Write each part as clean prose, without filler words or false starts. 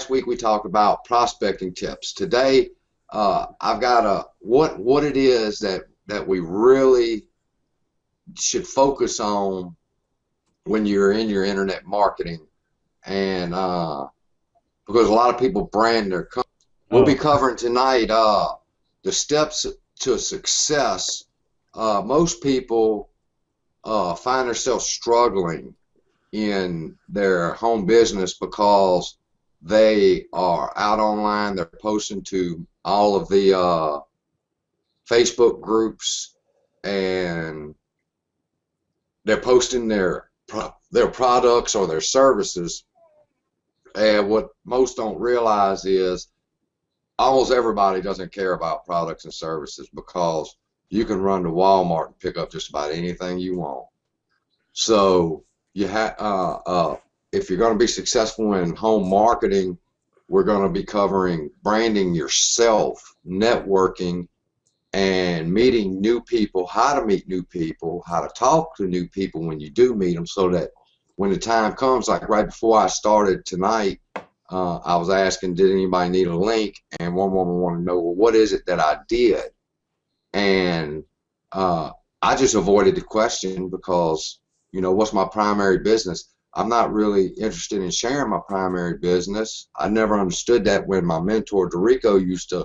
last week we talked about prospecting tips. Today, I've got what it is that we really should focus on when you're in your internet marketing, and because a lot of people brand their company. We'll be covering tonight the steps to success. Most people find themselves struggling in their home business because they are out online, they're posting to all of the Facebook groups, and they're posting their products or their services. And what most don't realize is almost everybody doesn't care about products and services, because you can run to Walmart and pick up just about anything you want. So you if you're going to be successful in home marketing, we're going to be covering branding yourself, networking, and meeting new people, how to meet new people, how to talk to new people when you do meet them, so that when the time comes, like right before I started tonight, I was asking, did anybody need a link? And one woman wanted to know, well, what is it that I did? And I just avoided the question because, you know, what's my primary business? I'm not really interested in sharing my primary business. I never understood that when my mentor, Dorico, used to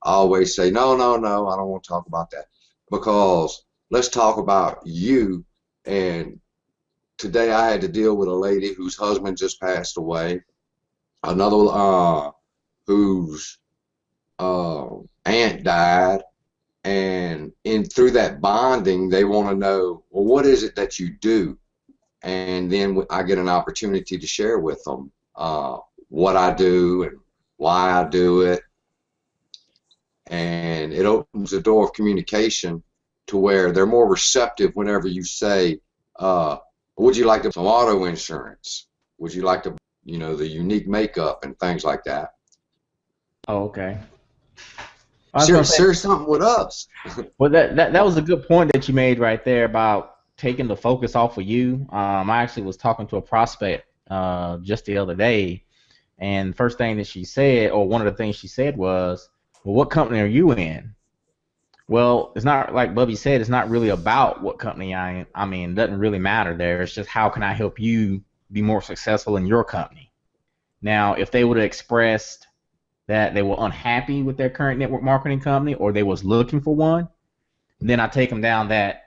always say, no, no, no, I don't want to talk about that, because let's talk about you. And today I had to deal with a lady whose husband just passed away, another whose aunt died, and through that bonding, they want to know, well, what is it that you do? And then I get an opportunity to share with them what I do and why I do it, and it opens the door of communication to where they're more receptive whenever you say, would you like some auto insurance? Would you like to, you know, the unique makeup and things like that? Oh, okay. Share something with us. Well, that was a good point that you made right there about taking the focus off of you. I actually was talking to a prospect just the other day, and first thing that she said, or one of the things she said was, well, what company are you in? Well, it's not, like Bubby said, it's not really about what company I am. I mean, it doesn't really matter there. It's just, how can I help you be more successful in your company? Now, if they would have expressed that they were unhappy with their current network marketing company, or they was looking for one, then I take them down that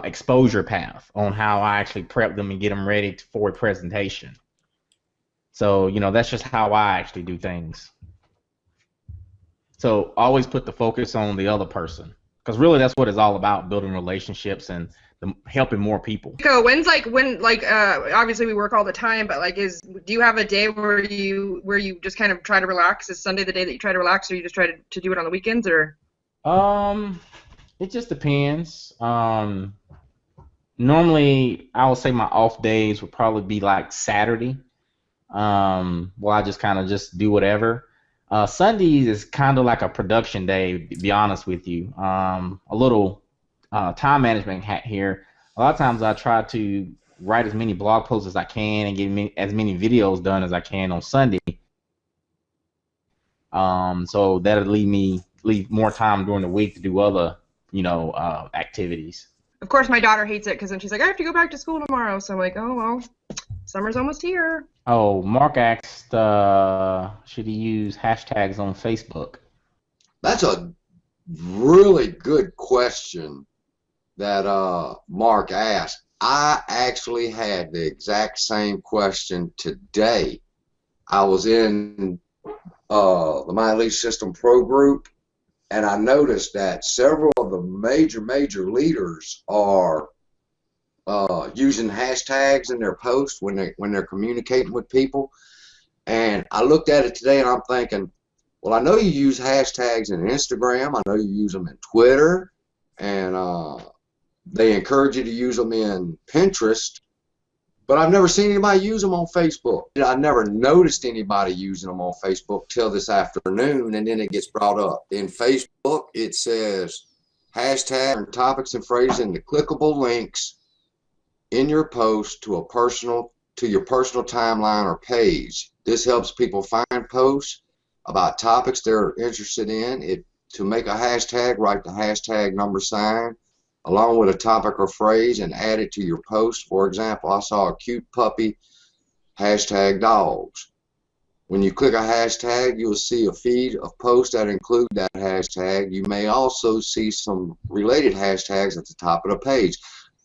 exposure path on how I actually prep them and get them ready for a presentation. So, you know, that's just how I actually do things. So always put the focus on the other person, because really that's what it's all about, building relationships and helping more people. So obviously we work all the time, but do you have a day where you just kind of try to relax? Is Sunday the day that you try to relax, or you just try to do it on the weekends, or? It just depends. Normally I would say my off days would probably be like Saturday. Well, I just kind of just do whatever. Sundays is kind of like a production day, to be honest with you. A little time management hack here. A lot of times I try to write as many blog posts as I can and get as many videos done as I can on Sunday. So that'll leave more time during the week to do other, activities. Of course, my daughter hates it, because then she's like, I have to go back to school tomorrow. So I'm like, oh, well, summer's almost here. Oh, Mark asked, should he use hashtags on Facebook? That's a really good question that Mark asked. I actually had the exact same question today. I was in the My Elite System Pro group, and I noticed that several of the major leaders are using hashtags in their posts when they're communicating with people. And I looked at it today, and I'm thinking, well, I know you use hashtags in Instagram. I know you use them in Twitter, and they encourage you to use them in Pinterest. But I've never seen anybody use them on Facebook. I never noticed anybody using them on Facebook till this afternoon, and then it gets brought up. In Facebook, it says hashtag and topics and phrases and the clickable links in your post to your personal timeline or page. This helps people find posts about topics they're interested in. To make a hashtag, write the hashtag # along with a topic or phrase and add it to your post. For example, I saw a cute puppy, #dogs. When you click a hashtag, you'll see a feed of posts that include that hashtag. You may also see some related hashtags at the top of the page.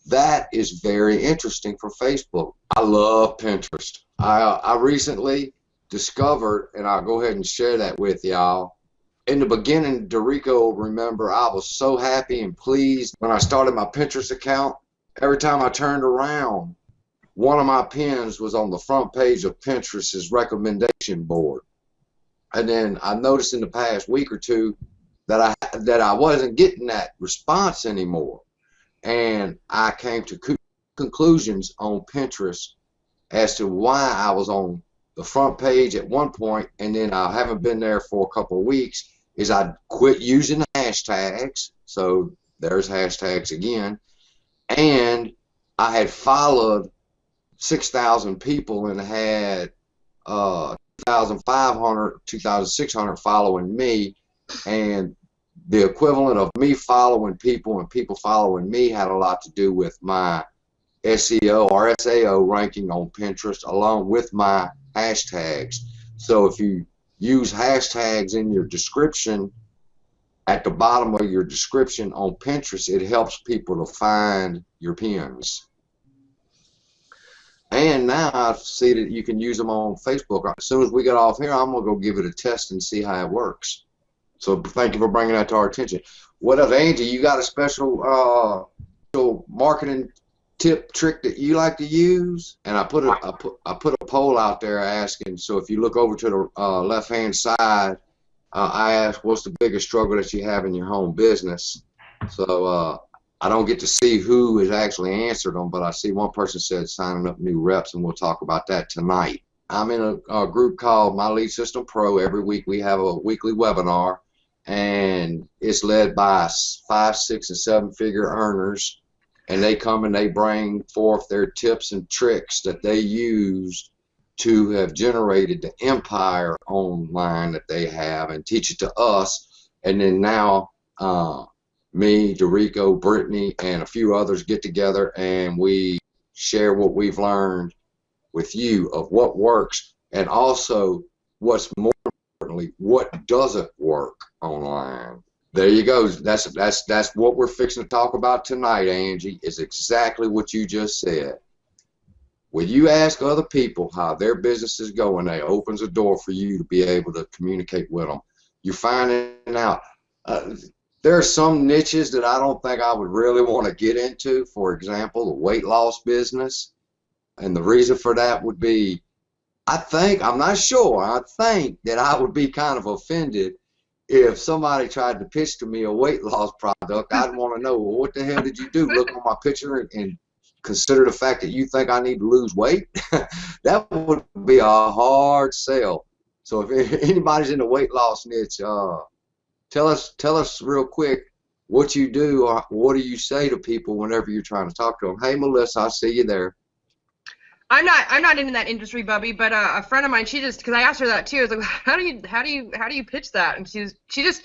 That is very interesting for Facebook. I love Pinterest. I recently discovered, and I'll go ahead and share that with y'all. In the beginning, Dorico, remember, I was so happy and pleased when I started my Pinterest account. Every time I turned around, one of my pins was on the front page of Pinterest's recommendation board. And then I noticed in the past week or two that I wasn't getting that response anymore. And I came to conclusions on Pinterest as to why I was on the front page at one point, and then I haven't been there for a couple of weeks, is I quit using the hashtags. So there's hashtags again. And I had followed 6,000 people and had 2,500, 2,600 following me, and the equivalent of me following people and people following me had a lot to do with my SEO or SAO ranking on Pinterest along with my hashtags. So if you use hashtags in your description, at the bottom of your description on Pinterest, it helps people to find your pins. And now I see that you can use them on Facebook. As soon as we get off here, I'm going to go give it a test and see how it works. So thank you for bringing that to our attention. What else, Angie? You got a special marketing tip trick that you like to use? And I put a poll out there asking. So if you look over to the left-hand side, I asked, what's the biggest struggle that you have in your home business? So I don't get to see who has actually answered them, but I see one person said signing up new reps, and we'll talk about that tonight. I'm in a group called My Lead System Pro. Every week we have a weekly webinar, and it's led by 5, 6, and 7-figure earners, and they come and they bring forth their tips and tricks that they use to have generated the empire online that they have and teach it to us. And then now me, Dorico, Brittany, and a few others get together and we share what we've learned with you of what works, and also what's more importantly, what doesn't work online. There you go. That's what we're fixing to talk about tonight, Angie, is exactly what you just said. When you ask other people how their business is going, it opens a door for you to be able to communicate with them. You're finding out. There are some niches that I don't think I would really want to get into. For example, the weight loss business. And the reason for that would be, I'm not sure, I think that I would be kind of offended if somebody tried to pitch to me a weight loss product. I'd want to know, well, what the hell did you do? Look on my picture and consider the fact that you think I need to lose weight? That would be a hard sell. So if anybody's in the weight loss niche, tell us real quick what you do, or what do you say to people whenever you're trying to talk to them. Hey, Melissa, I see you there. I'm not in that industry, Bubby, but a friend of mine, because I asked her that too. I was like, how do you pitch that? And she just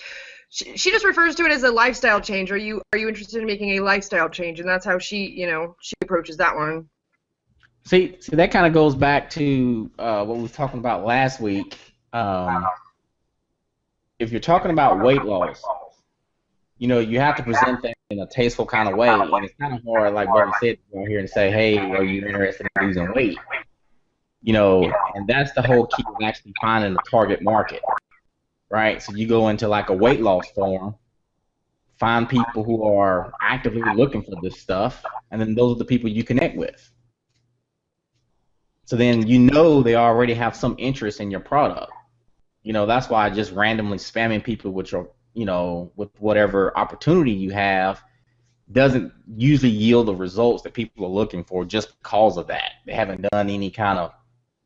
refers to it as a lifestyle change. Are you interested in making a lifestyle change? And that's how she approaches that one. See, that kind of goes back to what we were talking about last week. If you're talking about weight loss, you have to present things in a tasteful kind of way, and it's kind of hard, like Bubba said, to go here and say, hey, are you interested in losing weight? And that's the whole key of actually finding the target market, right? So you go into like a weight loss forum, find people who are actively looking for this stuff, and then those are the people you connect with. So then they already have some interest in your product. That's why just randomly spamming people with your with whatever opportunity you have doesn't usually yield the results that people are looking for just because of that. They haven't done any kind of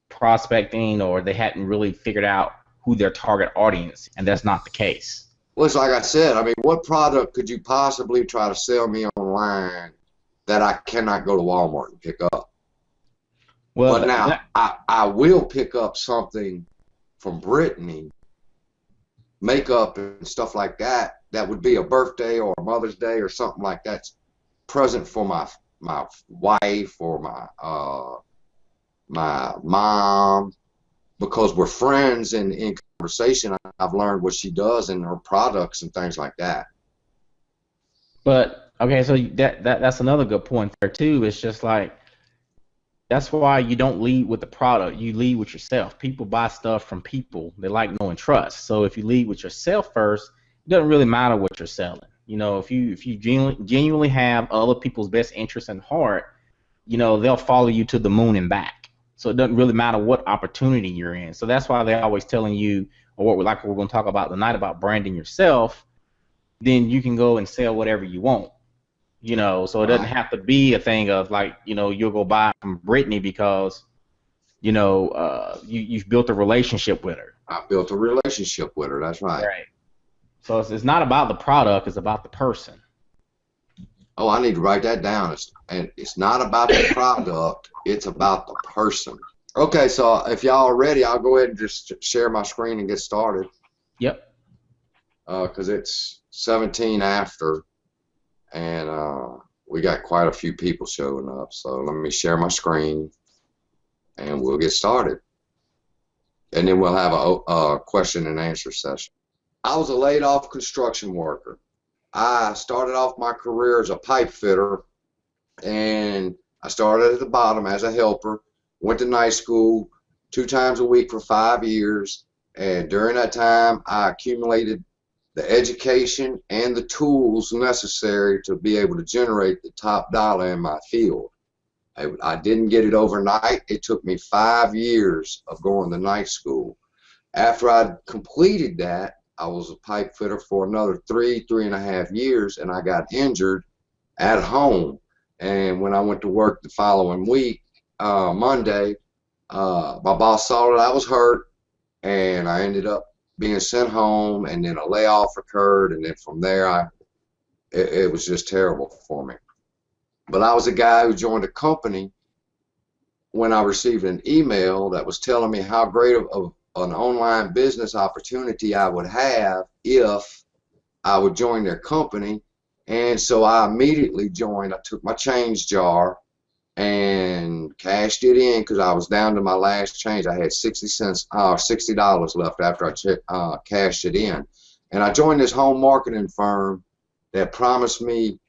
prospecting, or they hadn't really figured out who their target audience, and that's not the case. Well, it's like I said, what product could you possibly try to sell me online that I cannot go to Walmart and pick up? Well, But now I will pick up something from Brittany, makeup and stuff like that. That would be a birthday or a Mother's Day or something like that. Present for my wife or my mom, because we're friends, and in conversation I've learned what she does and her products and things like that. but okay, so that's another good point there too. It's just like that's why you don't lead with the product. You lead with yourself. People buy stuff from people they like, know, and trust. So if you lead with yourself first, it doesn't really matter what you're selling. You know, if you genuinely have other people's best interests in heart, you know, they'll follow you to the moon and back. So it doesn't really matter what opportunity you're in. So that's why they're always telling you, or what we're going to talk about tonight, about branding yourself. Then you can go and sell whatever you want. You know, so it doesn't have to be a thing of like, you know, you'll go buy from Brittany because, you know, you've built a relationship with her. I built a relationship with her. That's right. Right. So it's not about the product, it's about the person. Oh, I need to write that down. It's not about the product, it's about the person. Okay, so if y'all are ready, I'll go ahead and just share my screen and get started. Yep. Because it's 17 after, and we got quite a few people showing up. So let me share my screen, and we'll get started. And then we'll have a question and answer session. I was a laid-off construction worker. I started off my career as a pipe fitter, and I started at the bottom as a helper, went to night school 2 times a week for 5 years, and during that time I accumulated the education and the tools necessary to be able to generate the top dollar in my field. I didn't get it overnight. It took me 5 years of going to night school. After I completed that, I was a pipe fitter for another 3.5 years, and I got injured at home. And when I went to work the following week, Monday, my boss saw that I was hurt, and I ended up being sent home, and then a layoff occurred, and then from there, it was just terrible for me. But I was a guy who joined a company when I received an email that was telling me how great of an online business opportunity I would have if I would join their company. And so I immediately joined. I took my change jar and cashed it in because I was down to my last change. I had $60 left after I cashed it in. And I joined this home marketing firm that promised me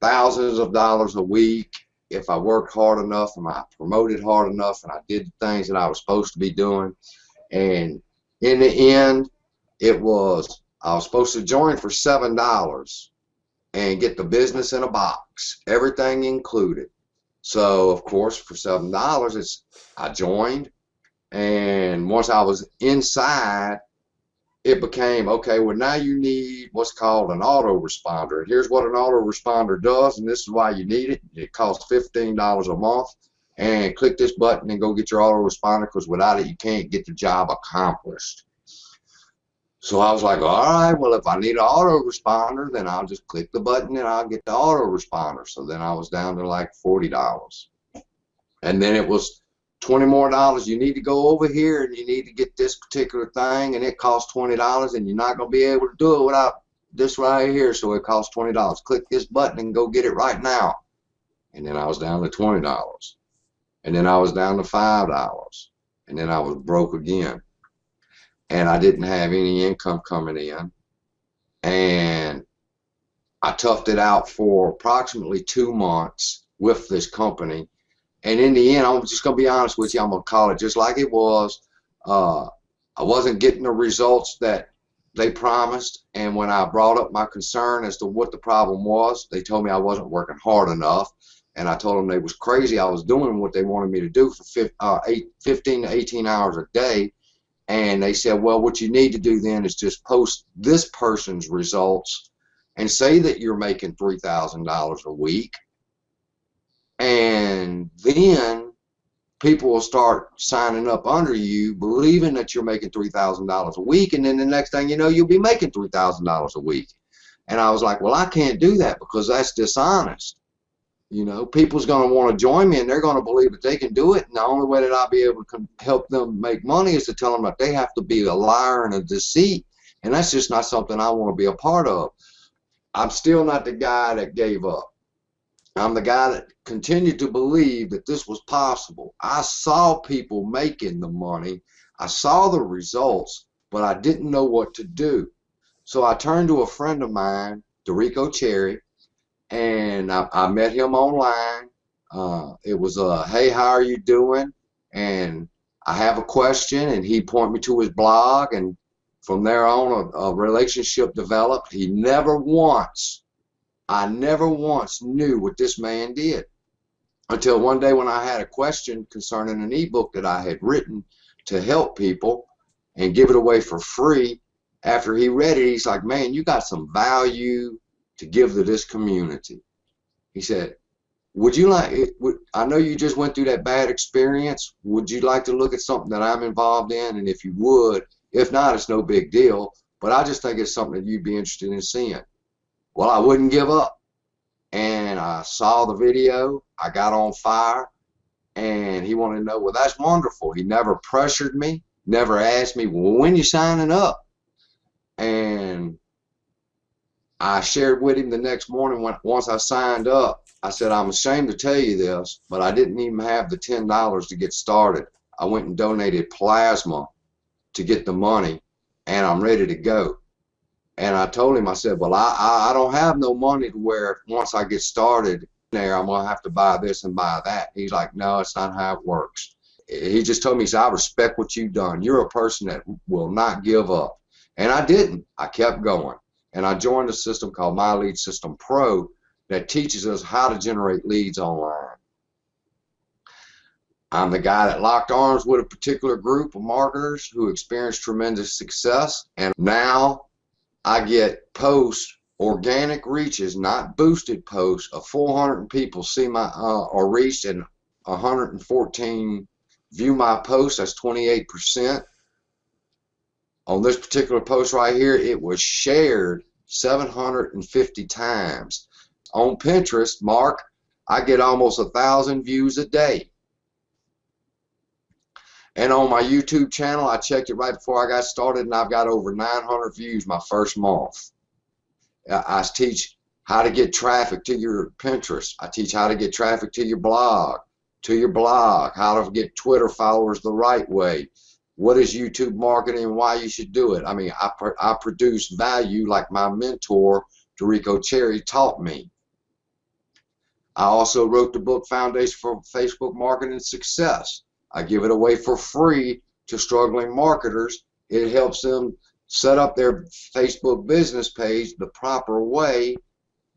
thousands of dollars a week if I worked hard enough and I promoted hard enough and I did the things that I was supposed to be doing. And in the end, I was supposed to join for $7 and get the business in a box, everything included. So of course, for $7, I joined, and once I was inside, it became, okay, well now you need what's called an autoresponder. Here's what an autoresponder does, and this is why you need it. It costs $15 a month, and click this button and go get your autoresponder, because without it you can't get the job accomplished. So I was like, all right, well if I need an autoresponder, then I'll just click the button and I'll get the autoresponder. So then I was down to like $40. And then it was $20 more. You need to go over here and you need to get this particular thing, and it costs $20, and you're not going to be able to do it without this right here, so it costs $20. Click this button and go get it right now. And then I was down to $20. And then I was down to $5. And then I was broke again. And I didn't have any income coming in. And I toughed it out for approximately 2 months with this company. And in the end, I'm just going to be honest with you, I'm going to call it just like it was. I wasn't getting the results that they promised. And when I brought up my concern as to what the problem was, they told me I wasn't working hard enough. And I told them they was crazy. I was doing what they wanted me to do for 15 to 18 hours a day. And they said, well, what you need to do then is just post this person's results and say that you're making $3,000 a week. And then people will start signing up under you, believing that you're making $3,000 a week. And then the next thing you know, you'll be making $3,000 a week. And I was like, well, I can't do that because that's dishonest. You know, people's going to want to join me, and they're going to believe that they can do it. And the only way that I'll be able to help them make money is to tell them that they have to be a liar and a deceit. And that's just not something I want to be a part of. I'm still not the guy that gave up. I'm the guy that continued to believe that this was possible. I saw people making the money. I saw the results, but I didn't know what to do. So I turned to a friend of mine, Dorico Cherry, and I met him online. It was hey, how are you doing? And I have a question, and he pointed me to his blog, and from there on, a relationship developed. I never once knew what this man did until one day when I had a question concerning an ebook that I had written to help people and give it away for free. After he read it, he's like, man, you got some value to give to this community. He said, would you like, I know you just went through that bad experience. Would you like to look at something that I'm involved in? And if you would, if not, it's no big deal. But I just think it's something that you'd be interested in seeing. Well, I wouldn't give up. And I saw the video. I got on fire. And he wanted to know, well, that's wonderful. He never pressured me, never asked me, well, when you signing up? And I shared with him the next morning once I signed up. I said, I'm ashamed to tell you this, but I didn't even have the $10 to get started. I went and donated plasma to get the money, and I'm ready to go. And I told him, I said, well, I don't have no money to where once I get started there, I'm going to have to buy this and buy that. He's like, no, it's not how it works. He just told me, he said, I respect what you've done. You're a person that will not give up. And I didn't. I kept going. And I joined a system called My Lead System Pro that teaches us how to generate leads online. I'm the guy that locked arms with a particular group of marketers who experienced tremendous success. And now I get posts, organic reaches, not boosted posts, of 400 people see my or reached, and 114 view my post. That's 28%. On this particular post right here, it was shared 750 times. On Pinterest, Mark, I get almost 1,000 views a day. And on my YouTube channel, I checked it right before I got started, and I've got over 900 views my first month. I teach how to get traffic to your Pinterest. I teach how to get traffic to your blog, how to get Twitter followers the right way. What is YouTube marketing and why you should do it? I mean, I produce value like my mentor, Dorico Cherry, taught me. I also wrote the book Foundation for Facebook Marketing Success. I give it away for free to struggling marketers. It helps them set up their Facebook business page the proper way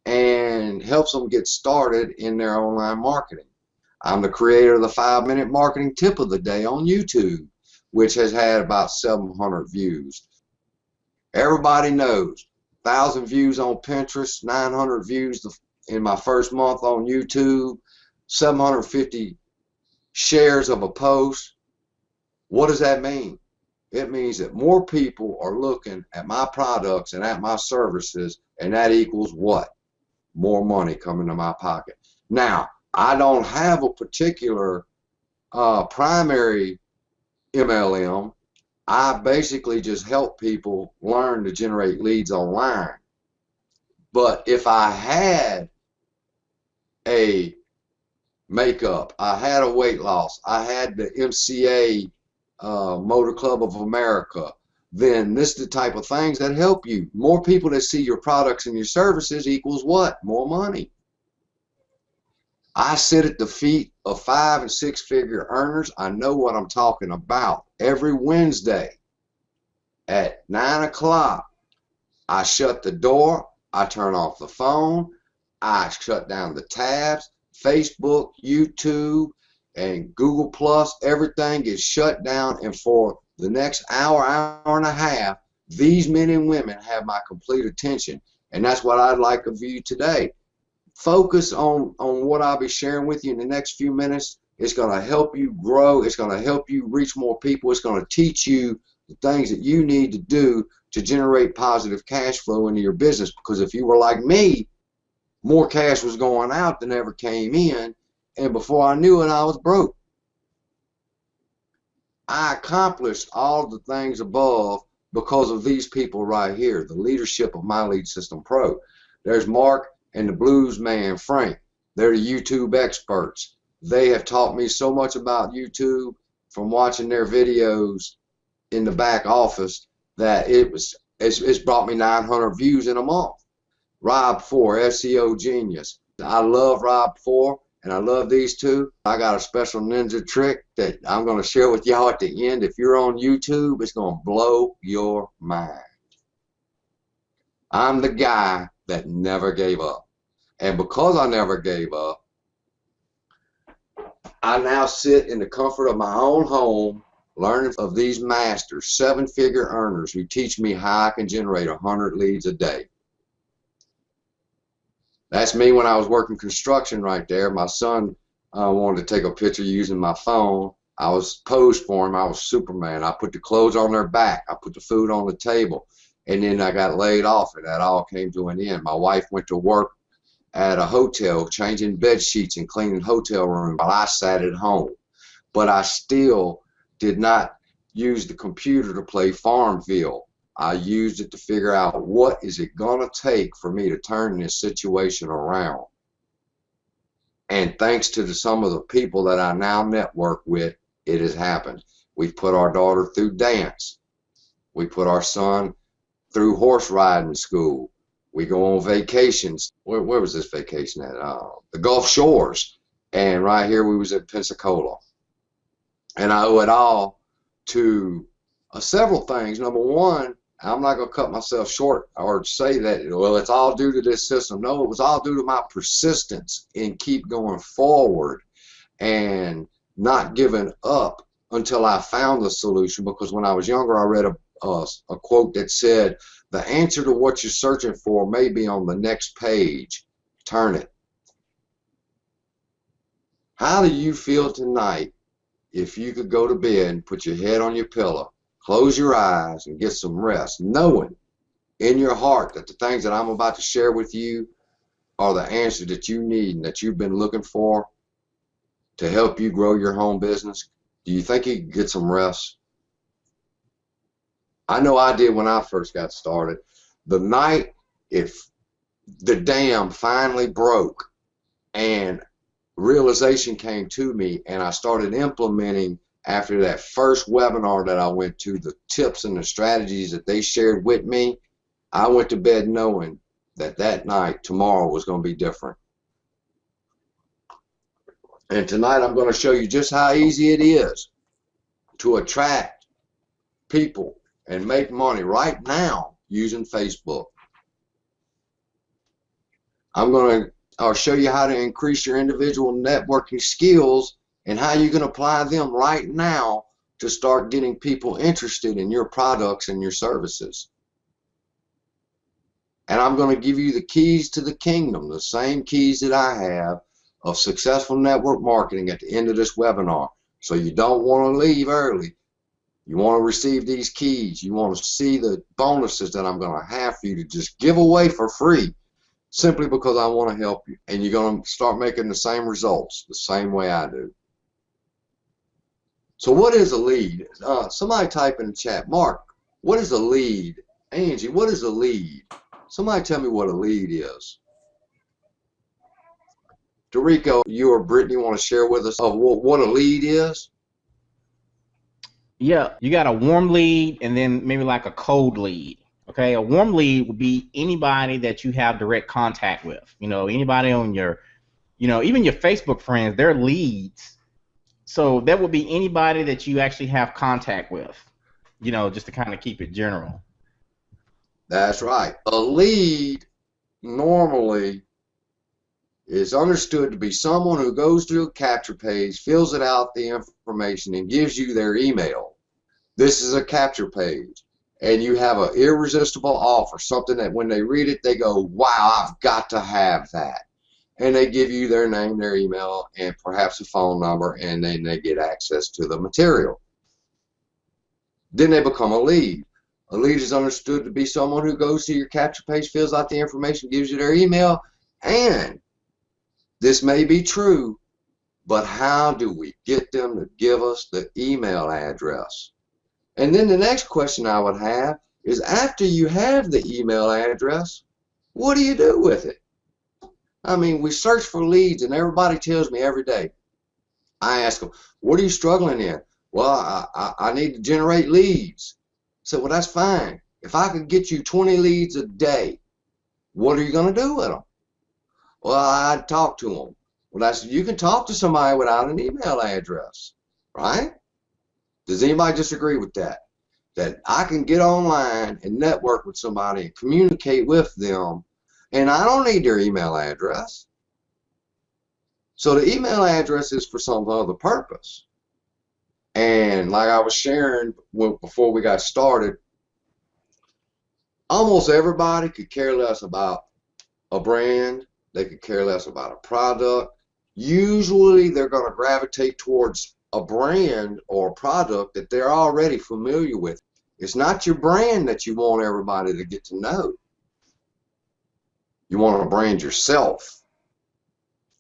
and helps them get started in their online marketing. I'm the creator of the 5-minute marketing tip of the day on YouTube, which has had about 700 views. Everybody knows, 1,000 views on Pinterest, 900 views in my first month on YouTube, 750 shares of a post. What does that mean? It means that more people are looking at my products and at my services, and that equals what? More money coming to my pocket. Now, I don't have a particular primary MLM. I basically just help people learn to generate leads online. But if I had a makeup, I had a weight loss, I had the MCA Motor Club of America, then this is the type of things that help you. More people that see your products and your services equals what? More money. I sit at the feet of 5- and 6-figure earners. I know what I'm talking about. Every Wednesday at 9 o'clock, I shut the door, I turn off the phone, I shut down the tabs, Facebook, YouTube, and Google Plus, everything gets shut down, and for the next hour, hour and a half, these men and women have my complete attention. And that's what I'd like of you today. Focus on what I'll be sharing with you in the next few minutes. It's going to help you grow. It's going to help you reach more people. It's going to teach you the things that you need to do to generate positive cash flow into your business. Because if you were like me, more cash was going out than ever came in, and before I knew it, I was broke. I accomplished all the things above because of these people right here, the leadership of My Lead System Pro. There's Mark and the blues man, Frank. They're the YouTube experts. They have taught me so much about YouTube from watching their videos in the back office that it's brought me 900 views in a month. Rob 4, SEO genius. I love Rob 4, and I love these two. I got a special ninja trick that I'm going to share with y'all at the end. If you're on YouTube, it's going to blow your mind. I'm the guy that never gave up. And because I never gave up, I now sit in the comfort of my own home learning of these masters, 7-figure earners who teach me how I can generate 100 leads a day. That's me when I was working construction right there. My son wanted to take a picture using my phone. I was posed for him. I was Superman. I put the clothes on their back. I put the food on the table. And then I got laid off, and that all came to an end. My wife went to work at a hotel changing bed sheets and cleaning hotel rooms while I sat at home. But I still did not use the computer to play Farmville. I used it to figure out what is it going to take for me to turn this situation around. And thanks to some of the people that I now network with, it has happened. We've put our daughter through dance. We put our son through horse riding school. We go on vacations. Where was this vacation at? The Gulf Shores. And right here we was at Pensacola. And I owe it all to several things. Number one, I'm not going to cut myself short or say that, well, it's all due to this system. No, it was all due to my persistence and keep going forward and not giving up until I found the solution. Because when I was younger, I read a quote that said, the answer to what you're searching for may be on the next page. Turn it. How do you feel tonight if you could go to bed and put your head on your pillow, close your eyes, and get some rest, knowing in your heart that the things that I'm about to share with you are the answer that you need and that you've been looking for to help you grow your home business? Do you think you could get some rest? I know I did when I first got started. The night if the dam finally broke and realization came to me and I started implementing after that first webinar that I went to, the tips and the strategies that they shared with me, I went to bed knowing that that night, tomorrow, was going to be different. And tonight I'm going to show you just how easy it is to attract people and make money right now using Facebook. I'm going to show you how to increase your individual networking skills and how you can apply them right now to start getting people interested in your products and your services. And I'm going to give you the keys to the kingdom, the same keys that I have of successful network marketing at the end of this webinar. So you don't want to leave early. You want to receive these keys. You want to see the bonuses that I'm going to have for you to just give away for free, simply because I want to help you. And you're going to start making the same results the same way I do. So what is a lead? Somebody type in the chat, Mark, what is a lead? Angie, what is a lead? Somebody tell me what a lead is. Dorico, you or Brittany want to share with us of what a lead is? Yeah, you got a warm lead and then maybe like a cold lead. Okay, a warm lead would be anybody that you have direct contact with. You know, anybody on your, even your Facebook friends, they're leads. So that would be anybody that you actually have contact with, just to kind of keep it general. That's right. A lead normally is understood to be someone who goes to a capture page, fills it out, the information, and gives you their email. This is a capture page. And you have an irresistible offer, something that when they read it, they go, wow, I've got to have that. And they give you their name, their email, and perhaps a phone number, and then they get access to the material. Then they become a lead. A lead is understood to be someone who goes to your capture page, fills out the information, gives you their email, And this may be true, but how do we get them to give us the email address? And then the next question I would have is, after you have the email address, what do you do with it? I mean, we search for leads, and everybody tells me every day. I ask them, what are you struggling in? Well, I need to generate leads. So, well, that's fine. If I could get you 20 leads a day, what are you going to do with them? Well, I'd talk to them. Well, that's, you can talk to somebody without an email address, right? Does anybody disagree with that? That I can get online and network with somebody and communicate with them, and I don't need their email address. So the email address is for some other purpose. And like I was sharing before we got started, almost everybody could care less about a brand. They could care less about a product. Usually they're going to gravitate towards a brand or a product that they're already familiar with. It's not your brand that you want everybody to get to know. You want to brand yourself.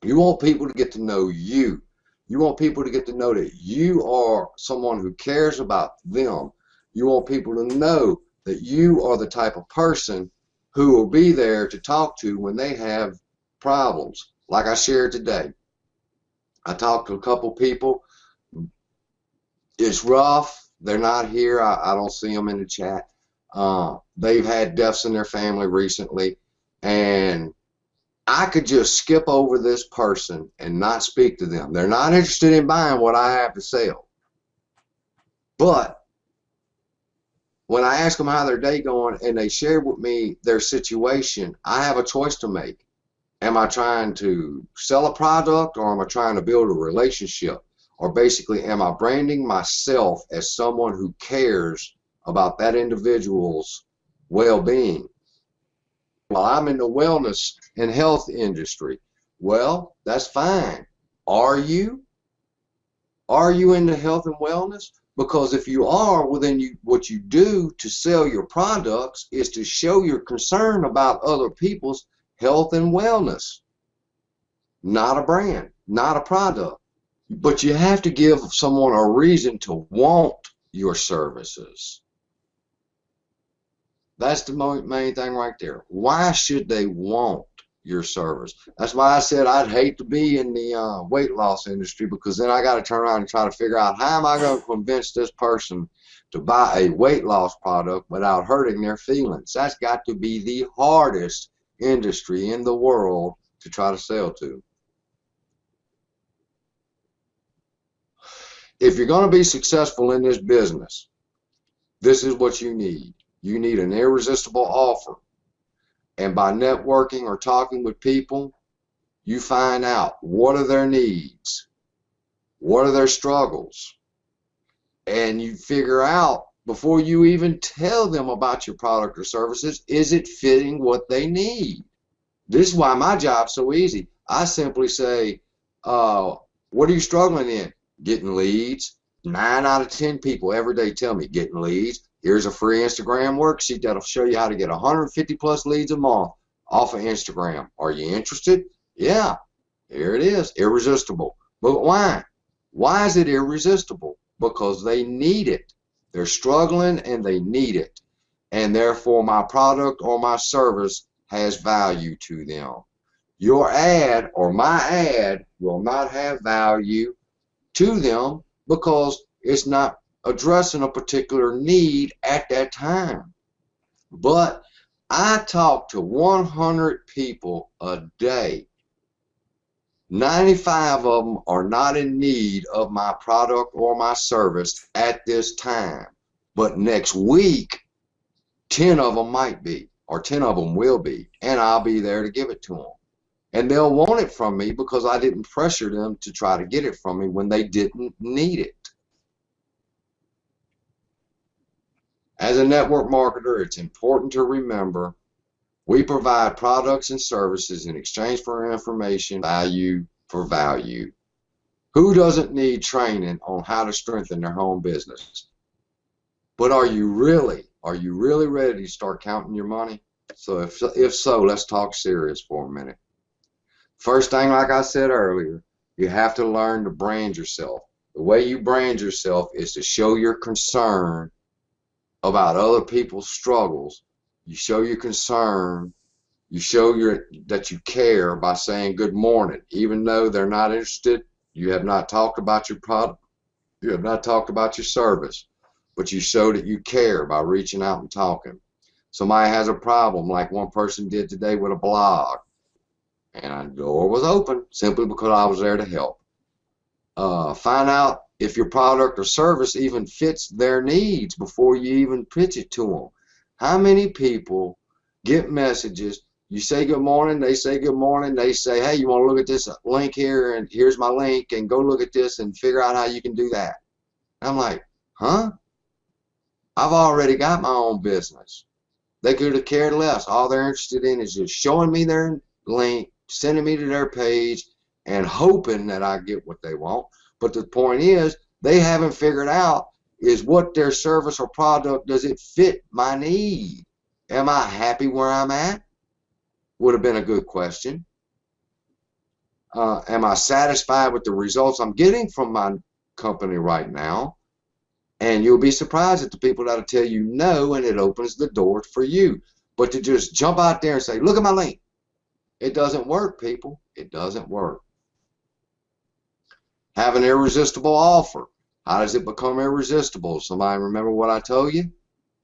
You want people to get to know you. You want people to get to know that you are someone who cares about them. You want people to know that you are the type of person who will be there to talk to when they have problems. Like I shared today, I talked to a couple people. It's rough. They're not here. I don't see them in the chat. They've had deaths in their family recently, and I could just skip over this person and not speak to them. They're not interested in buying what I have to sell. But when I ask them how their day going and they share with me their situation, I have a choice to make. Am I trying to sell a product, or am I trying to build a relationship? Or basically, am I branding myself as someone who cares about that individual's well-being? Well, I'm in the wellness and health industry. Well, that's fine. Are you? Are you into health and wellness? Because if you are, well, then what you do to sell your products is to show your concern about other people's health and wellness. Not a brand, not a product. But you have to give someone a reason to want your services. That's the main thing right there. Why should they want your service? That's why I said I'd hate to be in the weight loss industry, because then I got to turn around and try to figure out, how am I going to convince this person to buy a weight loss product without hurting their feelings? That's got to be the hardest industry in the world to try to sell to. If you're going to be successful in this business, this is what you need. You need an irresistible offer. And by networking or talking with people, you find out what are their needs, what are their struggles, and you figure out, before you even tell them about your product or services, is it fitting what they need? This is why my job's so easy. I simply say, what are you struggling in? Getting leads. 9 out of 10 people every day tell me getting leads. Here's a free Instagram worksheet that'll show you how to get 150 plus leads a month off of Instagram. Are you interested? Yeah, here it is, irresistible. But why? Why is it irresistible? Because they need it. They're struggling and they need it. And therefore my product or my service has value to them. Your ad or my ad will not have value to them because it's not addressing a particular need at that time. But I talk to 100 people a day. 95 of them are not in need of my product or my service at this time. But next week, 10 of them might be, or 10 of them will be, and I'll be there to give it to them. And they'll want it from me because I didn't pressure them to try to get it from me when they didn't need it. As a network marketer, it's important to remember we provide products and services in exchange for information, value for value. Who doesn't need training on how to strengthen their home business? But are you really ready to start counting your money? So if so, let's talk serious for a minute. First thing, like I said earlier, you have to learn to brand yourself. The way you brand yourself is to show your concern about other people's struggles. You show your concern. You show that you care by saying good morning, even though they're not interested. You have not talked about your product. You have not talked about your service, but you show that you care by reaching out and talking. Somebody has a problem, like one person did today with a blog, and the door was open simply because I was there to help. Find out if your product or service even fits their needs before you even pitch it to them. How many people get messages? You say good morning, they say good morning, they say, hey, you want to look at this link here, and here's my link, and go look at this and figure out how you can do that. I'm like, huh? I've already got my own business. They could have cared less. All they're interested in is just showing me their link, sending me to their page, and hoping that I get what they want. But the point is, they haven't figured out is what their service or product, does it fit my need? Am I happy where I'm at? Would have been a good question. Am I satisfied with the results I'm getting from my company right now? And you'll be surprised at the people that'll tell you no, and it opens the door for you. But to just jump out there and say, look at my link, it doesn't work, people. It doesn't work. Have an irresistible offer. How does it become irresistible? Somebody remember what I told you?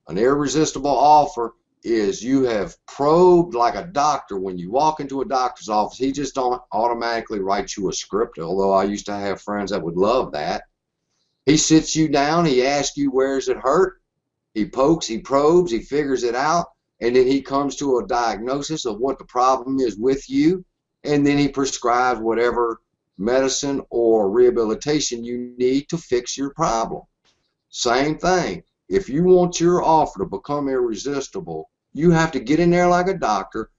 An irresistible offer is you have probed like a doctor. When you walk into a doctor's office, he just don't automatically write you a script, although I used to have friends that would love that. He sits you down, he asks you where does it hurt, he pokes, he probes, he figures it out, and then he comes to a diagnosis of what the problem is with you, and then he prescribes whatever medicine or rehabilitation you need to fix your problem. Same thing. If you want your offer to become irresistible, you have to get in there like a doctor,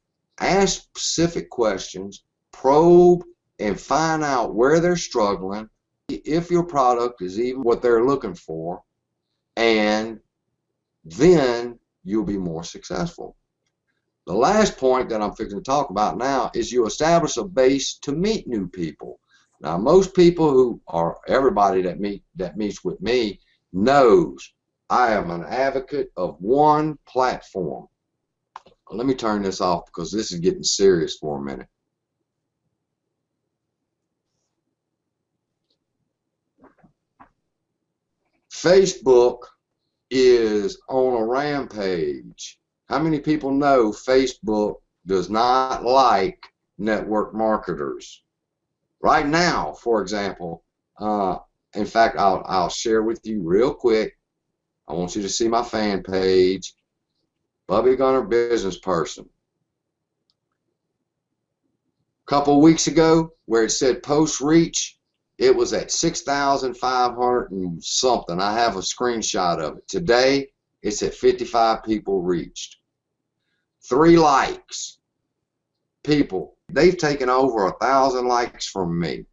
ask specific questions, probe, and find out where they're struggling, if your product is even what they're looking for, and then you'll be more successful. The last point that I'm fixing to talk about now is you establish a base to meet new people. Now, most people who are, everybody that meets with me knows I am an advocate of one platform. Let me turn this off because this is getting serious for a minute. Facebook is on a rampage. How many people know Facebook does not like network marketers? Right now, for example, in fact, I'll share with you real quick. I want you to see my fan page, Bubby Gunner Business Person. A couple of weeks ago, where it said post reach, it was at 6,500 and something. I have a screenshot of it. Today, it's at 55 people reached. 3 likes. People, they've taken over 1,000 likes from me.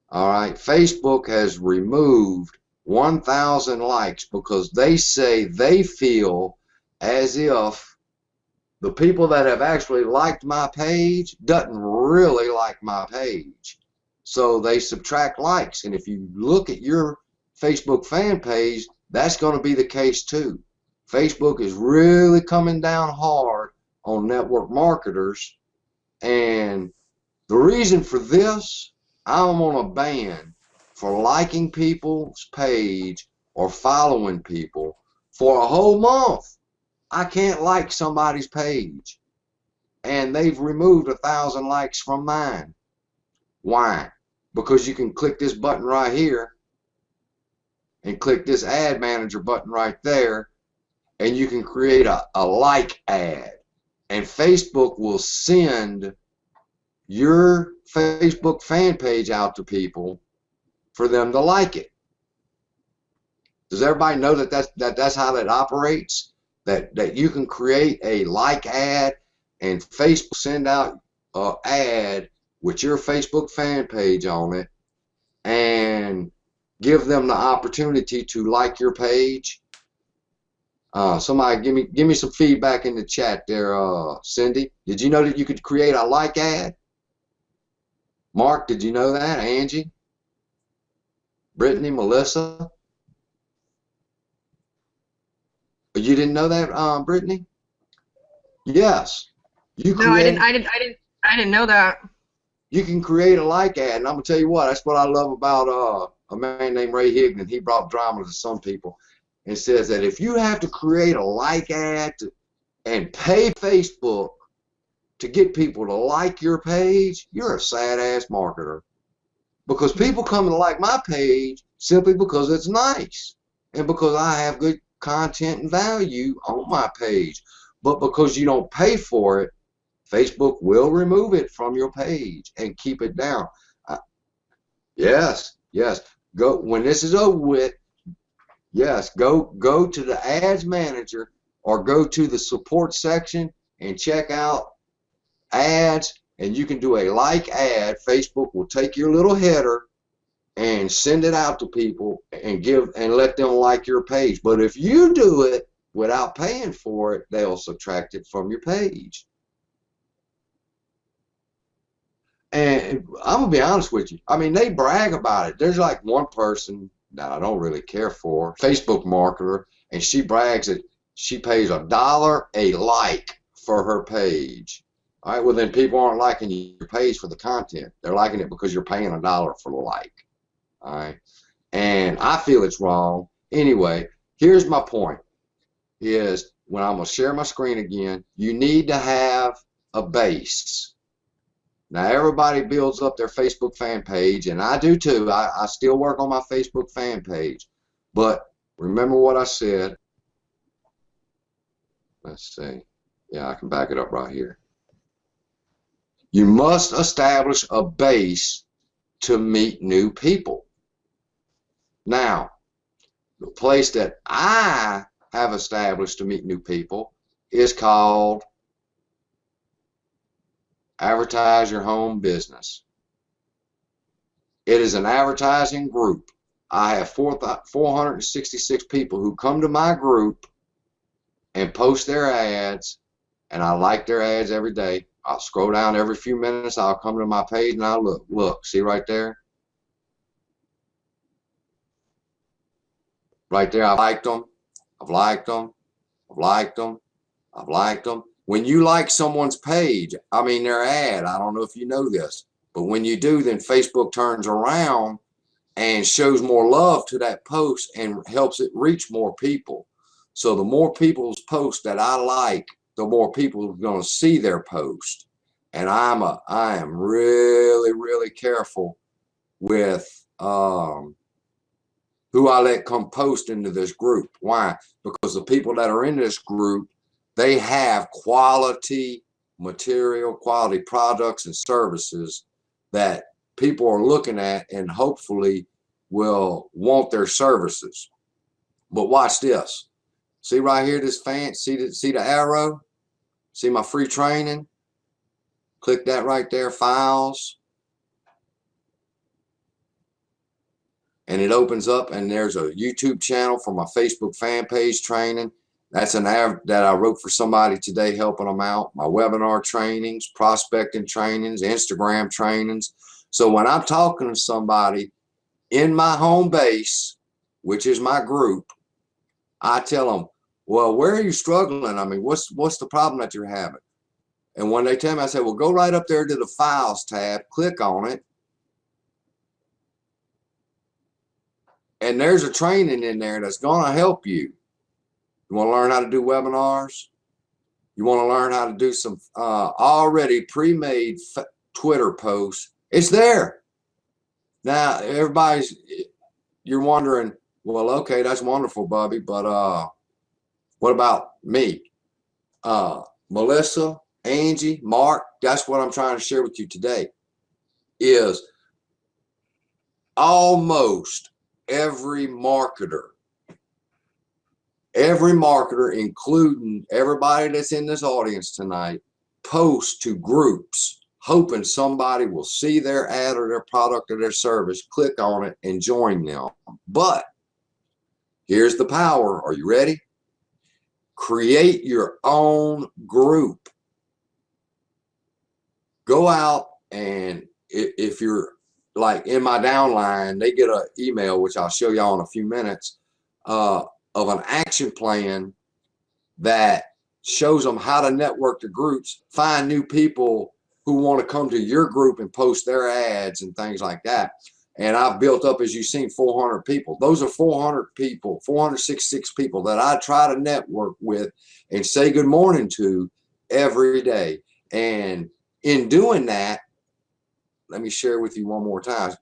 All right, Facebook has removed 1,000 likes because they say they feel as if the people that have actually liked my page doesn't really like my page. So they subtract likes, and if you look at your Facebook fan page, that's going to be the case too. Facebook is really coming down hard on network marketers, and the reason for this, I'm on a ban for liking people's page or following people for a whole month. I can't like somebody's page, and they've removed 1,000 likes from mine. Why? Because you can click this button right here and click this ad manager button right there, and you can create a like ad, and Facebook will send your Facebook fan page out to people for them to like it. Does everybody know that that's how that operates? That you can create a like ad, and Facebook send out an ad with your Facebook fan page on it, and give them the opportunity to like your page. Somebody give me some feedback in the chat there, Cindy. Did you know that you could create a like ad? Mark, did you know that? Angie? Brittany? Melissa? You didn't know that, Brittany? Yes. You No, I didn't. create. I didn't know that. You can create a like ad, and I'm gonna tell you what. That's what I love about a man named Ray Higdon. He brought drama to some people, and says that if you have to create a like ad and pay Facebook to get people to like your page, you're a sad ass marketer. Because people come to like my page simply because it's nice and because I have good content and value on my page. But because you don't pay for it, Facebook will remove it from your page and keep it down. Yes, yes. Go when this is over with. Yes, go to the ads manager or go to the support section and check out ads, and you can do a like ad. Facebook will take your little header and send it out to people and let them like your page. But if you do it without paying for it, they'll subtract it from your page. And I'm gonna be honest with you. I mean, they brag about it. There's like one person that I don't really care for, Facebook marketer, and she brags that she pays $1 a like for her page. All right, well then people aren't liking your page for the content. They're liking it because you're paying $1 for the like. All right, and I feel it's wrong. Anyway, here's my point: is when I'm gonna share my screen again, you need to have a base. Now everybody builds up their Facebook fan page, and I do too. I still work on my Facebook fan page, but remember what I said. Let's see. Yeah, I can back it up right here. You must establish a base to meet new people. Now, the place that I have established to meet new people is called Advertise Your Home Business. It is an advertising group. I have 466 people who come to my group and post their ads, and I like their ads every day. I'll scroll down every few minutes. I'll come to my page and I'll look. Look, see right there? Right there, I've liked them. I've liked them. I've liked them. I've liked them. When you like someone's page, I mean their ad, I don't know if you know this, but when you do, then Facebook turns around and shows more love to that post and helps it reach more people. So the more people's posts that I like, the more people are going to see their post. And I am really, really careful with who I let come post into this group. Why? Because the people that are in this group, they have quality material, quality products and services that people are looking at and hopefully will want their services. But watch this. See right here, this fan, see the arrow? See my free training? Click that right there, files. And it opens up and there's a YouTube channel for my Facebook fan page training. That's an ad that I wrote for somebody today, helping them out. My webinar trainings, prospecting trainings, Instagram trainings. So when I'm talking to somebody in my home base, which is my group, I tell them, well, where are you struggling? I mean, what's the problem that you're having? And when they tell me, I say, well, go right up there to the Files tab, click on it, and there's a training in there that's going to help you. You want to learn how to do webinars? You want to learn how to do some already pre-made Twitter posts? It's there. Now, you're wondering, well, okay, that's wonderful, Bubby, but what about me? Melissa, Angie, Mark, that's what I'm trying to share with you today, is almost every marketer, including everybody that's in this audience tonight, posts to groups hoping somebody will see their ad or their product or their service, click on it, and join them. But here's the power. Are you ready? Create your own group. Go out, and if you're like in my downline, they get an email, which I'll show y'all in a few minutes, of an action plan that shows them how to network the groups, find new people who want to come to your group and post their ads and things like that. And I've built up, as you've seen, 400 people. Those are 400 people, 466 people that I try to network with and say good morning to every day. And in doing that, let me share with you one more time.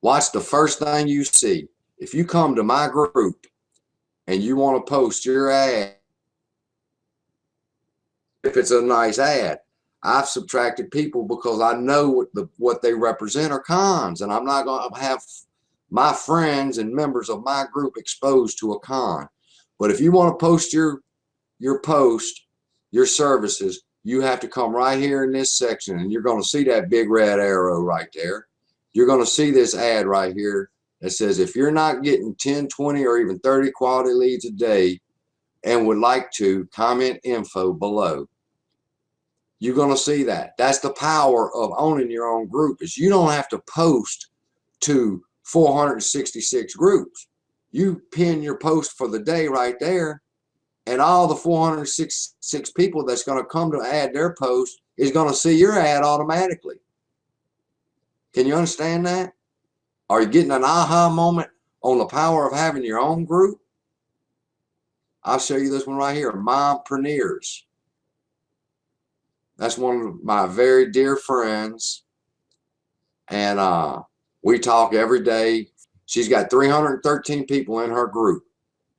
Watch the first thing you see. If you come to my group and you want to post your ad, if it's a nice ad, I've subtracted people because I know what they represent are cons, and I'm not going to have my friends and members of my group exposed to a con. But if you want to post your post, your services, you have to come right here in this section, and you're going to see that big red arrow right there. You're going to see this ad right here that says, if you're not getting 10, 20, or even 30 quality leads a day and would like to, comment info below. You're going to see that. That's the power of owning your own group, is you don't have to post to 466 groups. You pin your post for the day right there, and all the 466 people that's going to come to add their post is going to see your ad automatically. Can you understand that? Are you getting an aha moment on the power of having your own group? I'll show you this one right here, Mompreneurs. That's one of my very dear friends, and we talk every day. She's got 313 people in her group.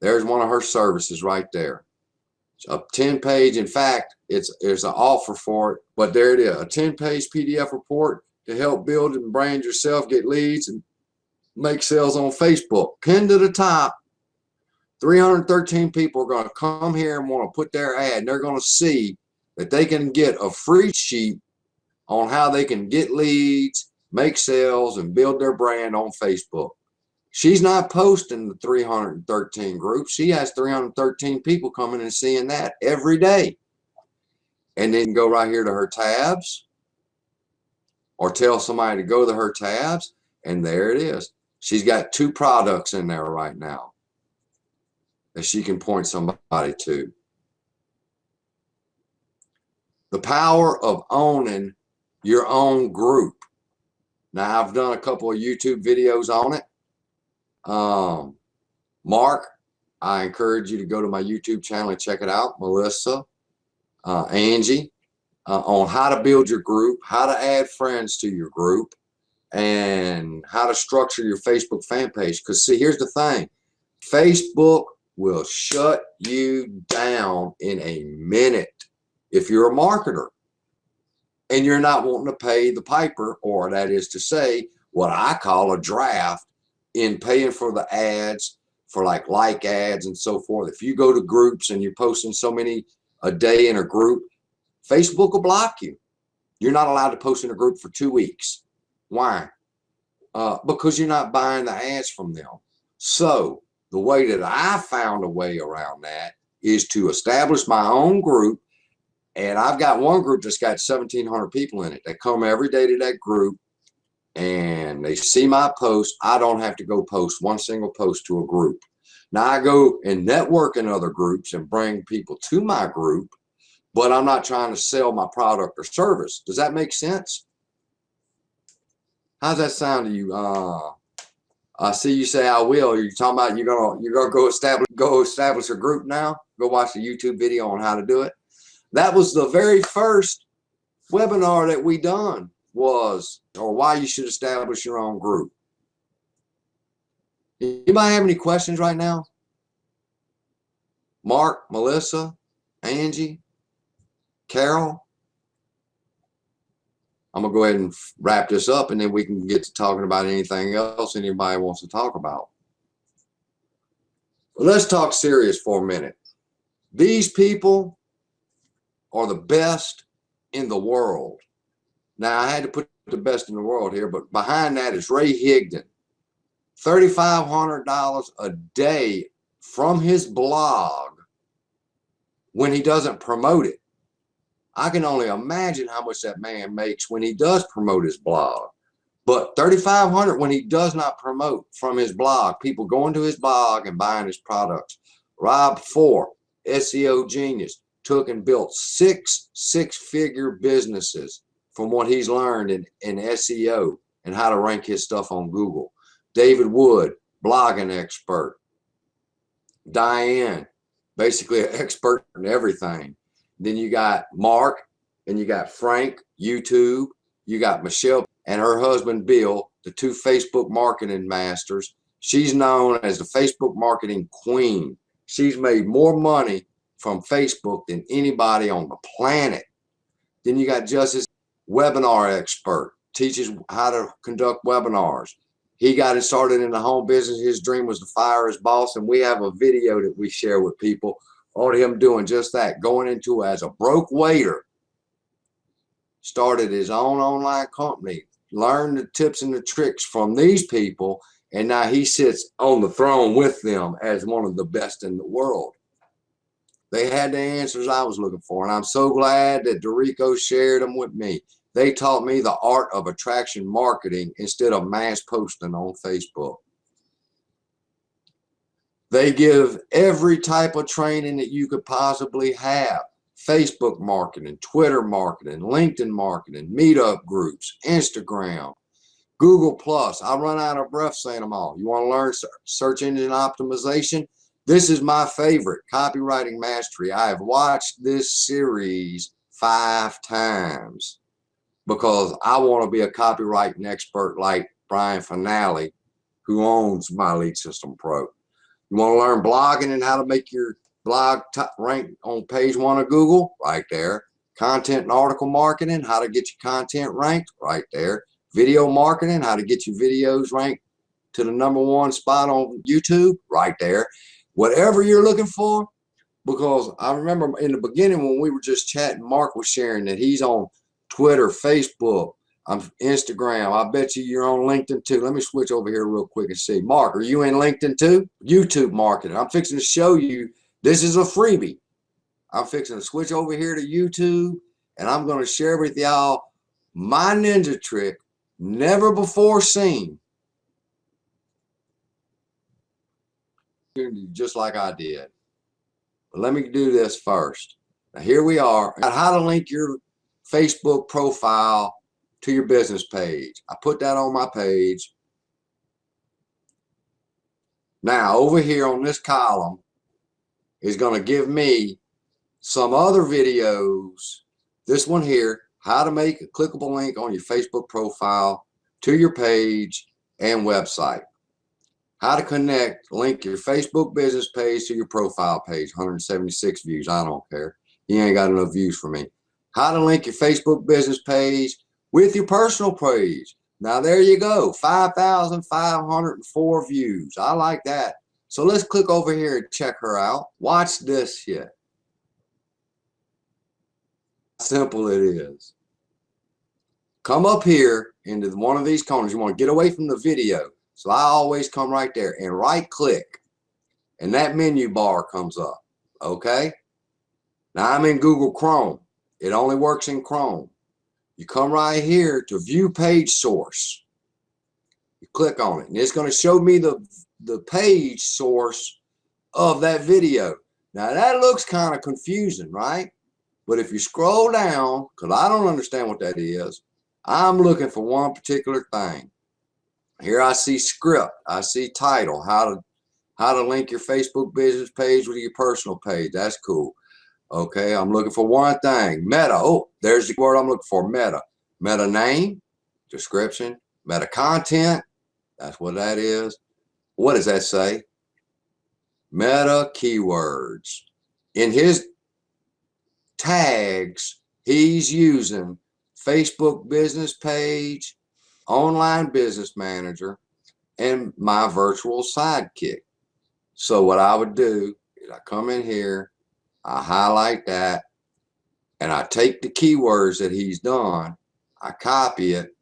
There's one of her services right there. A 10-page, in fact, there's an offer for it, but there it is, a 10-page PDF report to help build and brand yourself, get leads, and make sales on Facebook. Pinned to the top, 313 people are going to come here and want to put their ad, and they're going to see that they can get a free sheet on how they can get leads, make sales, and build their brand on Facebook. She's not posting the 313 groups. She has 313 people coming and seeing that every day. And then go right here to her tabs, or tell somebody to go to her tabs, and there it is. She's got 2 products in there right now that she can point somebody to. The power of owning your own group. Now, I've done a couple of YouTube videos on it. Mark, I encourage you to go to my YouTube channel and check it out. Melissa, Angie, on how to build your group, how to add friends to your group, and how to structure your Facebook fan page. Because see, here's the thing. Facebook will shut you down in a minute if you're a marketer and you're not wanting to pay the piper, or that is to say, what I call a draft in paying for the ads, for like ads and so forth. If you go to groups and you're posting so many a day in a group, Facebook will block you. You're not allowed to post in a group for 2 weeks. Why? Because you're not buying the ads from them. So the way that I found a way around that is to establish my own group. And I've got one group that's got 1,700 people in it that come every day to that group, and they see my post. I don't have to go post one single post to a group. Now I go and network in other groups and bring people to my group, but I'm not trying to sell my product or service. Does that make sense? How's that sound to you? I see you say I will. You're talking about you're gonna go establish a group now. Go watch the YouTube video on how to do it. That was the very first webinar that we done, was, or why you should establish your own group. Anybody have any questions right now? Mark, Melissa, Angie, Carol? I'm going to go ahead and wrap this up, and then we can get to talking about anything else anybody wants to talk about. But let's talk serious for a minute. These people are the best in the world. Now, I had to put the best in the world here, but behind that is Ray Higdon. $3,500 a day from his blog when he doesn't promote it. I can only imagine how much that man makes when he does promote his blog. But $3,500 when he does not promote from his blog, people going to his blog and buying his products. Rob Four, SEO genius, took and built six-figure businesses from what he's learned in SEO and how to rank his stuff on Google. David Wood, blogging expert. Diane, basically an expert in everything. Then you got Mark, and you got Frank, YouTube. You got Michelle and her husband Bill, the two Facebook marketing masters. She's known as the Facebook marketing queen. She's made more money from Facebook than anybody on the planet. Then you got Justice, webinar expert, teaches how to conduct webinars. He got it started in the home business. His dream was to fire his boss, and we have a video that we share with people on him doing just that, going into as a broke waiter, started his own online company, learned the tips and the tricks from these people, and now he sits on the throne with them as one of the best in the world. They had the answers I was looking for, and I'm so glad that Dorico shared them with me. They taught me the art of attraction marketing instead of mass posting on Facebook. They give every type of training that you could possibly have. Facebook marketing, Twitter marketing, LinkedIn marketing, meetup groups, Instagram, Google Plus. I run out of breath saying them all. You want to learn search engine optimization? This is my favorite, Copywriting Mastery. I have watched this series 5 times because I want to be a copywriting expert like Brian Finale, who owns My Lead System Pro. You want to learn blogging and how to make your blog rank on page 1 of Google? Right there. Content and article marketing, how to get your content ranked? Right there. Video marketing, how to get your videos ranked to the #1 spot on YouTube? Right there. Whatever you're looking for, because I remember in the beginning when we were just chatting, Mark was sharing that he's on Twitter, Facebook, Instagram. I bet you're on LinkedIn too. Let me switch over here real quick and see. Mark, are you in LinkedIn too? YouTube marketing. I'm fixing to show you. This is a freebie. I'm fixing to switch over here to YouTube, and I'm going to share with y'all my ninja trick, never before seen, just like I did. But let me do this first. Now here we are. How to link your Facebook profile to your business page. I put that on my page. Now over here on this column is going to give me some other videos. This one here, how to make a clickable link on your Facebook profile to your page and website. How to link your Facebook business page to your profile page. 176 views. I don't care. He ain't got enough views for me. How to link your Facebook business page with your personal page. Now there you go. 5,504 views. I like that. So let's click over here and check her out. Watch this here. How simple it is. Come up here into one of these corners. You want to get away from the video. So I always come right there and right click, and that menu bar comes up. Okay. Now I'm in Google Chrome. It only works in Chrome. You come right here to view page source. You click on it, and it's going to show me the page source of that video. Now that looks kind of confusing, right? But if you scroll down, because I don't understand what that is, I'm looking for one particular thing. Here I see script, I see title, how to link your Facebook business page with your personal page. That's cool. Okay, I'm looking for one thing. Meta. Oh, there's the word I'm looking for. Meta. Meta name, description, meta content. That's what that is. What does that say? Meta keywords. In his tags, he's using Facebook business page, online business manager, and my virtual sidekick. So what I would do is I come in here, I highlight that, and I take the keywords that he's done, I copy it,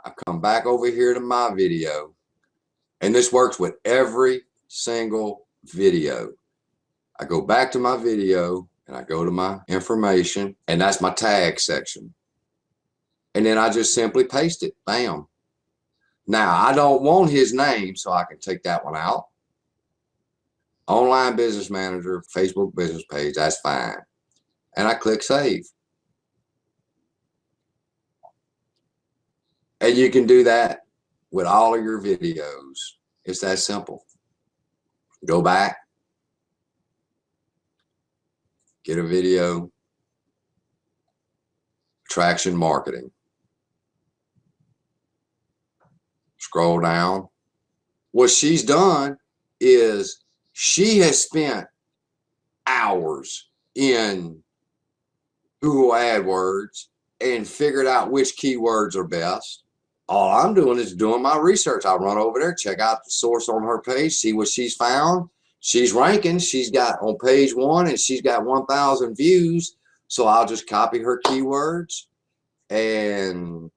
I come back over here to my video, and this works with every single video. I go back to my video, and I go to my information, and that's my tag section. And then I just simply paste it, bam. Now, I don't want his name, so I can take that one out. Online Business Manager, Facebook business page, that's fine. And I click save. And you can do that with all of your videos. It's that simple. Go back, get a video, traction marketing. Scroll down. What she's done is she has spent hours in Google AdWords and figured out which keywords are best. All I'm doing is doing my research. I run over there, check out the source on her page, see what she's found. She's ranking. She's got on page 1 and she's got 1,000 views. So I'll just copy her keywords and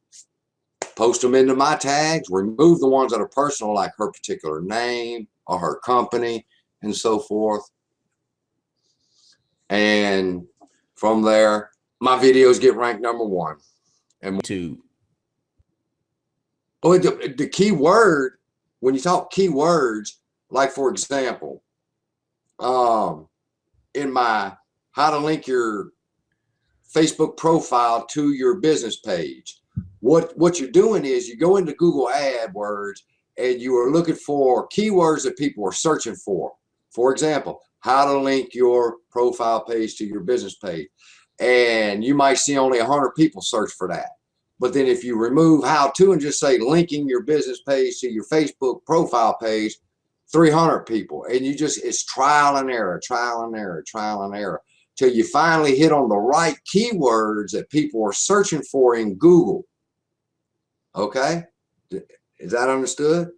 post them into my tags, remove the ones that are personal, like her particular name or her company and so forth. And from there, my videos get ranked #1. And To the key word, when you talk keywords, like for example, in my how to link your Facebook profile to your business page, what you're doing is you go into Google AdWords and you are looking for keywords that people are searching for. For example, how to link your profile page to your business page. And you might see only 100 people search for that. But then if you remove how to and just say linking your business page to your Facebook profile page, 300 people. And you just, it's trial and error, trial and error, trial and error, till you finally hit on the right keywords that people are searching for in Google. Okay? Is that understood?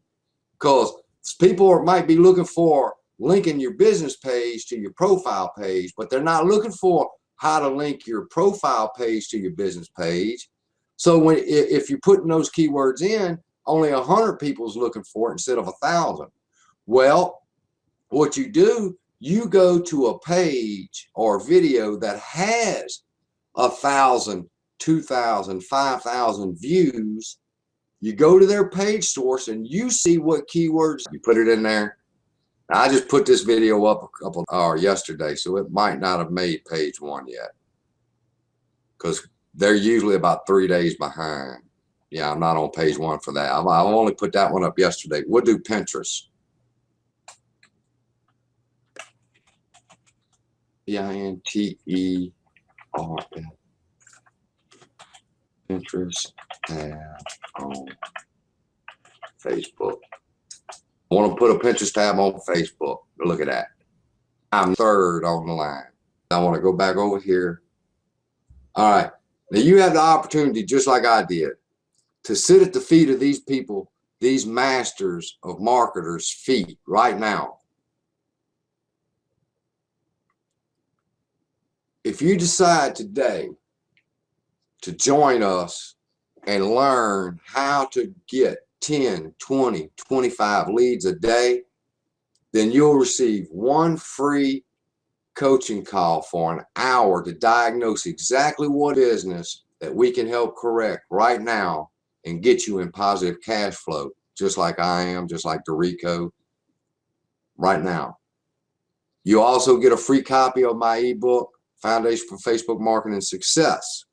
Because people might be looking for linking your business page to your profile page, but they're not looking for how to link your profile page to your business page. So if you're putting those keywords in, only 100 people is looking for it instead of 1,000. Well, what you do, you go to a page or video that has 1,000, 2,000, 5,000 views. You go to their page source and you see what keywords, you put it in there. Now, I just put this video up a couple hours yesterday, so it might not have made page 1 yet, because they're usually about 3 days behind. Yeah, I'm not on page 1 for that. I've only put that one up yesterday. We'll do Pinterest. Pinterest. Pinterest tab on Facebook. I want to put a Pinterest tab on Facebook. Look at that. I'm 3rd on the line. I want to go back over here. All right. Now you have the opportunity, just like I did, to sit at the feet of these people, these masters of marketers' feet right now. If you decide today to join us and learn how to get 10, 20, 25 leads a day, then you'll receive 1 free coaching call for an hour to diagnose exactly what business that we can help correct right now and get you in positive cash flow, just like I am, just like Dorico, right now. You also get a free copy of my ebook, Foundation for Facebook Marketing Success.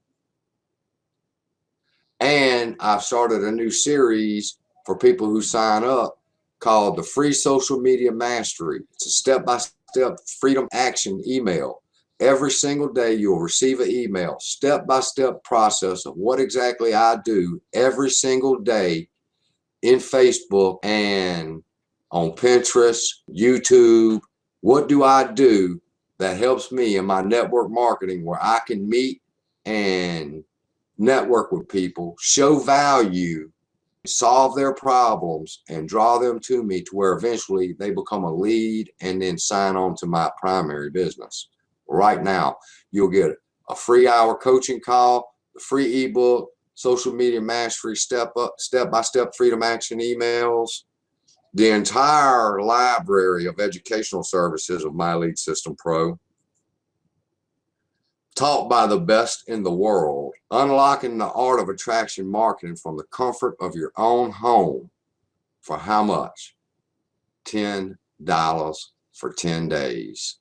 And I've started a new series for people who sign up called the Free Social Media Mastery. It's a step-by-step freedom action email. Every single day you'll receive an email, step-by-step process of what exactly I do every single day in Facebook and on Pinterest, YouTube. What do I do that helps me in my network marketing, where I can meet and network with people, show value, solve their problems, and draw them to me to where eventually they become a lead and then sign on to my primary business. Right now, you'll get a free hour coaching call, the free ebook, Social Media Mastery step-by-step freedom action emails, the entire library of educational services of My Lead System Pro. taught by the best in the world, unlocking the art of attraction marketing from the comfort of your own home. For how much? $10 for 10 days.